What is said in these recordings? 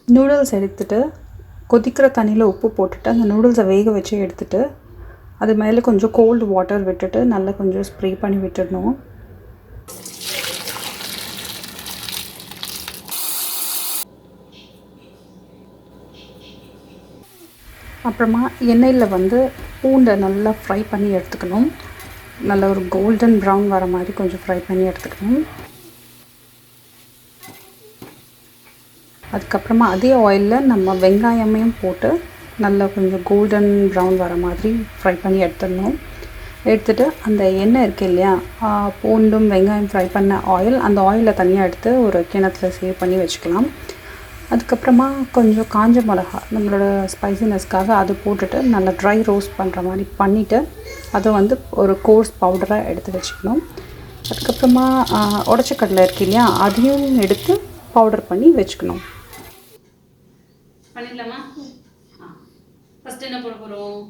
Noodles எடுத்துகிட்டு கொதிக்கிற தண்ணியில் உப்பு போட்டுட்டு அந்த நூடுல்ஸை வேக வச்சு எடுத்துகிட்டு அது மேலே கொஞ்சம் கோல்டு வாட்டர் விட்டுட்டு நல்லா கொஞ்சம் ஸ்ப்ரே பண்ணி விட்டுடணும். அப்புறமா எண்ணெயில் வந்து பூண்டை நல்லா ஃப்ரை பண்ணி எடுத்துக்கணும். நல்ல ஒரு கோல்டன் ப்ரௌன் வர மாதிரி கொஞ்சம் ஃப்ரை பண்ணி எடுத்துக்கணும். அதுக்கப்புறமா அதே ஆயிலில் நம்ம வெங்காயமையும் போட்டு நல்லா கொஞ்சம் கோல்டன் ப்ரௌன் வர மாதிரி ஃப்ரை பண்ணி எடுத்துடணும். எடுத்துகிட்டு அந்த எண்ணெய் இருக்குது இல்லையா, பூண்டும் வெங்காயம் ஃப்ரை பண்ண ஆயில், அந்த ஆயிலை தனியாக எடுத்து ஒரு கிணத்துல சேவ் பண்ணி வச்சுக்கலாம். அதுக்கப்புறமா கொஞ்சம் காஞ்ச மிளகா நம்மளோட ஸ்பைசினஸ்க்காக அது போட்டுட்டு நல்லா ட்ரை ரோஸ்ட் பண்ணுற மாதிரி பண்ணிவிட்டு அதை வந்து ஒரு கோர்ஸ் பவுடராக எடுத்து வச்சுக்கணும். அதுக்கப்புறமா உடச்ச கடலை இருக்கு இல்லையா, அதையும் எடுத்து பவுடர் பண்ணி வச்சுக்கணும். பண்ணிடலாமா? ஃபஸ்ட்டு என்ன போட போகிறோம்?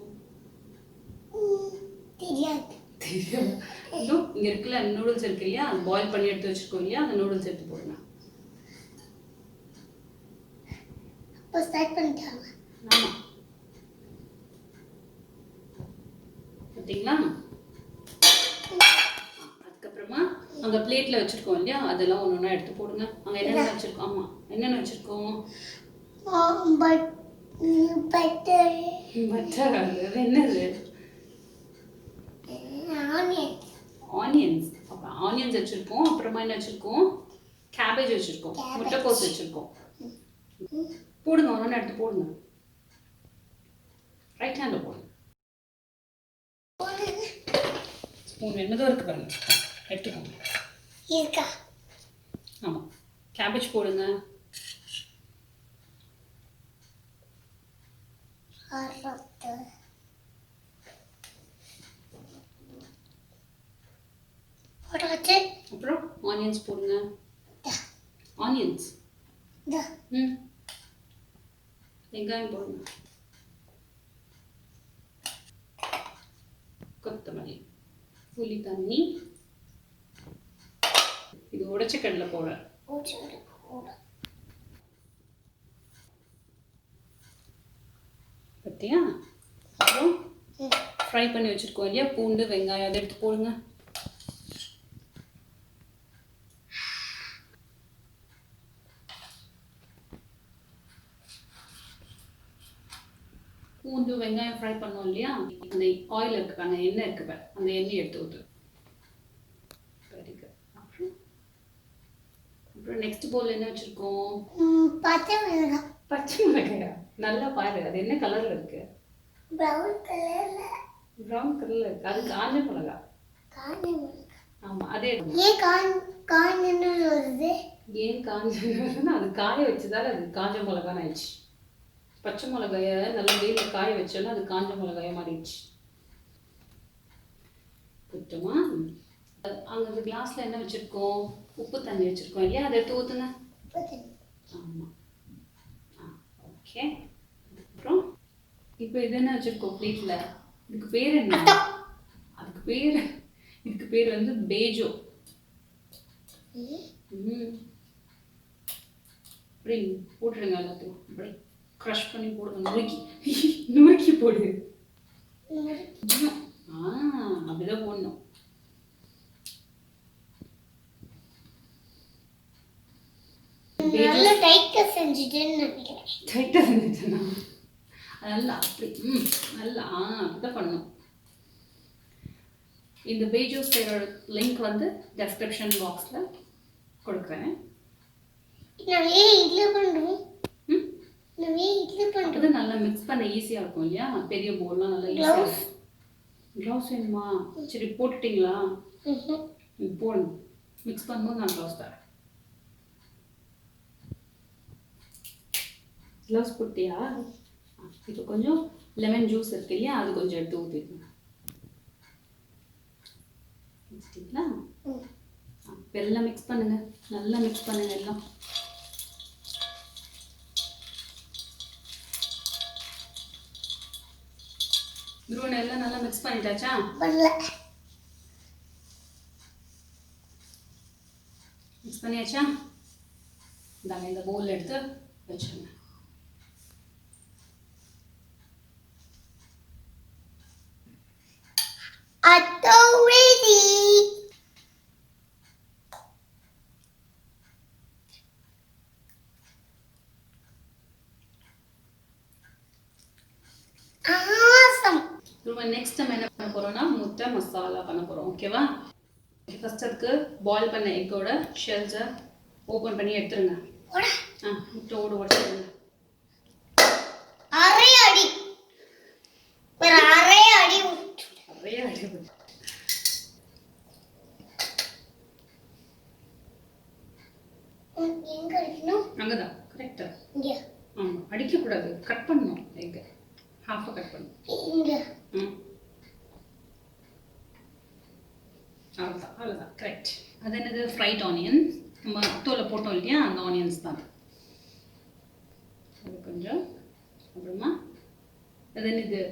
இங்கே இருக்குல்ல நூடுல்ஸ் இருக்கு இல்லையா, அது பாயில் பண்ணி எடுத்து வச்சுருக்கோம் இல்லையா, அந்த நூடுல்ஸ் எடுத்து போடுங்க. ஆமாம், பார்த்தீங்களா? அதுக்கப்புறமா அங்கே பிளேட்டில் வச்சுருக்கோம் இல்லையா, அதெல்லாம் ஒன்று ஒன்றா எடுத்து போடுங்க. அங்கே என்னென்ன வச்சுருக்கோம்? ஆமாம், என்னென்ன வச்சுருக்கோம்? பட்டர். அது என்னது? ஆனியன்ஸ். அப்போ ஆனியன்ஸ் வச்சுருக்கோம். அப்புறமா என்ன வச்சுருக்கோம்? கேபேஜ் வச்சுருக்கோம், முட்டைக்கோஸ் வச்சுருக்கோம். போடுங்க, ஒன்று எடுத்து போடுங்க. ரைட் ஹேண்டில் போடுங்க. ஸ்பூன் என்னதோ இருக்குது பாருங்க, எடுத்துக்கோங்க. ஆமாம், கேபேஜ் போடுங்க. அப்புறம் ஆனியன்ஸ் போடுங்க. ஆனியன்ஸ். வெங்காயம் போடுங்க. கொத்தமல்லி, புளி தண்ணி, இது உடைச்ச கடலை போட. பத்தியா? அப்புறம் ஃப்ரை பண்ணி வச்சுருக்கோம் இல்லையா பூண்டு வெங்காயம், அதை எடுத்து போடுங்க. பூண்டு வெங்காயம் ஃப்ரை பண்ணோம் இல்லையா, அந்த ஆயில் இருக்கு பாருங்க, எண்ணெய் இருக்கு பாரு, அந்த எண்ணெய் எடுத்து ஊற்று. Very good. அப்புறம் நெக்ஸ்ட் பவுல் என்ன வச்சுருக்கோம்? பச்சை மிளகாய். பச்சை மிளகாயா? நல்லா பாரு, அது என்ன கலரில் இருக்கு? ப்ரௌன் கலரில் இருக்கு. அது காஞ்ச மிளகா. ஆமாம், அதே. ஏன் காஞ்சன்னு வருது? ஏன் காஞ்சன்னு? அது காய வச்சதால அது காஞ்ச மிளகான்னு ஆயிடுச்சு. பச்சை மிளகாய நல்லா வெயிலில் காய வச்சோன்னா அது காஞ்ச மிளகாய மாறிடுச்சு. குட்டுமா? அங்கே கிளாஸில் என்ன வச்சுருக்கோம்? உப்பு தண்ணி வச்சுருக்கோம் இல்லையா, அதை எடுத்து ஊற்றுங்க. ஆமாம், ஓகே. அப்புறம் இப்போ இது என்ன வச்சுருக்கோம் பிளேட்டில்? இதுக்கு பேர் என்ன? இதுக்கு பேர் வந்து பேஜோ. அப்படி போட்டுருங்க எல்லாத்தையும். அப்படி க்ரஷ் பண்ணி போடுங்க. நுறுக்கி போடு. அப்படிதான் போடணும். நல்லா டைட்டா செஞ்சுட்டேன்னு நினைக்கிறேன். டைட்டா செஞ்சுட்டேனா? நல்லா அப்படி நல்லா அப்படிதான் பண்ணணும். இந்த பேஜோ செய்கிற லிங்க் வந்து டெஸ்கிரிப்ஷன் பாக்ஸில் கொடுக்குறேன். அப்பதான் நல்லா மிக்ஸ் பண்ண ஈஸியாக இருக்கும் இல்லையா, பெரிய போல்லாம் நல்லா ஈஸியாக இருக்கும். க்ளவுஸ் வேணுமா? சரி போட்டுட்டிங்களா? போடுங்க. மிக்ஸ் பண்ணும்போது நான் க்ளவுஸ் தரேன். க்ளவுஸ் போட்டியா? இப்போ கொஞ்சம் லெமன் ஜூஸ் இருக்கு இல்லையா, அது கொஞ்சம் எடுத்து ஊற்றிடுங்க. வச்சுட்டிங்களா? எல்லாம் மிக்ஸ் பண்ணுங்க, நல்லா மிக்ஸ் பண்ணுங்க எல்லாம். துருவனை எல்லாம் நல்லா மிக்ஸ் பண்ணிட்டாச்சா? மிக்ஸ் பண்ணியாச்சா? இந்தாங்க இந்த பவுல் எடுத்து வச்சுருங்க. Atho ready. Awesome. நம்ம நெக்ஸ்ட் நம்ம என்ன பண்ண போறோம்னா முட்டை மசாலா பண்ண போறோம். ஓகேவா? ஃபர்ஸ்ட் அதுக்கு பாயில் பண்ண எக்கோட ஷெல்ஸை ஓப்பன் பண்ணி எடுத்துருங்க. முட்டையோடு உடச்சிடுங்க. அரை அடி எங்க அடிக்கணும்? அங்கதான் கரெக்டா. இங்க. ஆமா, அடிக்க கூடாது, கட் பண்ணணும். எக் ஹாஃபா கட் பண்ணணும். இங்க. அவ்வளோதான் கரெக்ட். அது என்னது? Fried onion. நம்ம அத்தோல போட்டோம் இல்லையா, அந்த ஆனியன்ஸ் தான். அது கொஞ்சம். அப்புறமா அது என்னது?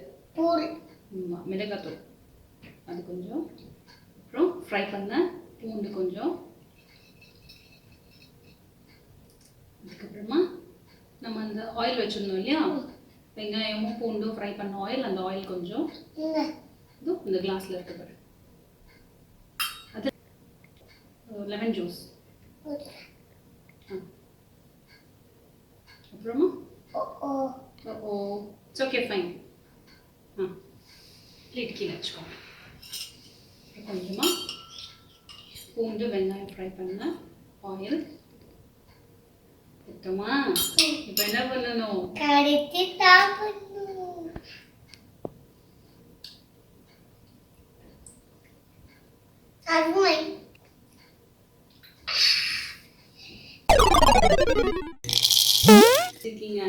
மிளகாத்தூள். அது கொஞ்சம். அப்புறம் ஃப்ரை பண்ண பூண்டு கொஞ்சம். அதுக்கப்புறமா நம்ம அந்த ஆயில் வச்சுருந்தோம் இல்லையா, வெங்காயமும் பூண்டும் ஃப்ரை பண்ண ஆயில், அந்த ஆயில் கொஞ்சம். இது இந்த கிளாஸில் இருக்க பாரு. அது லெமன் ஜூஸ். அப்புறமா இட்ஸ் ஓகே ஃபைன். பிளேட் கீழே வச்சுக்கோங்க. கொஞ்சமாக பூண்டு வெங்காயம் ஃப்ரை பண்ண ஆயில் விட்டோமா? இப்போ என்ன பண்ணணும்? கடித்து சாப்பிடணும். அருமை. இருக்கீங்க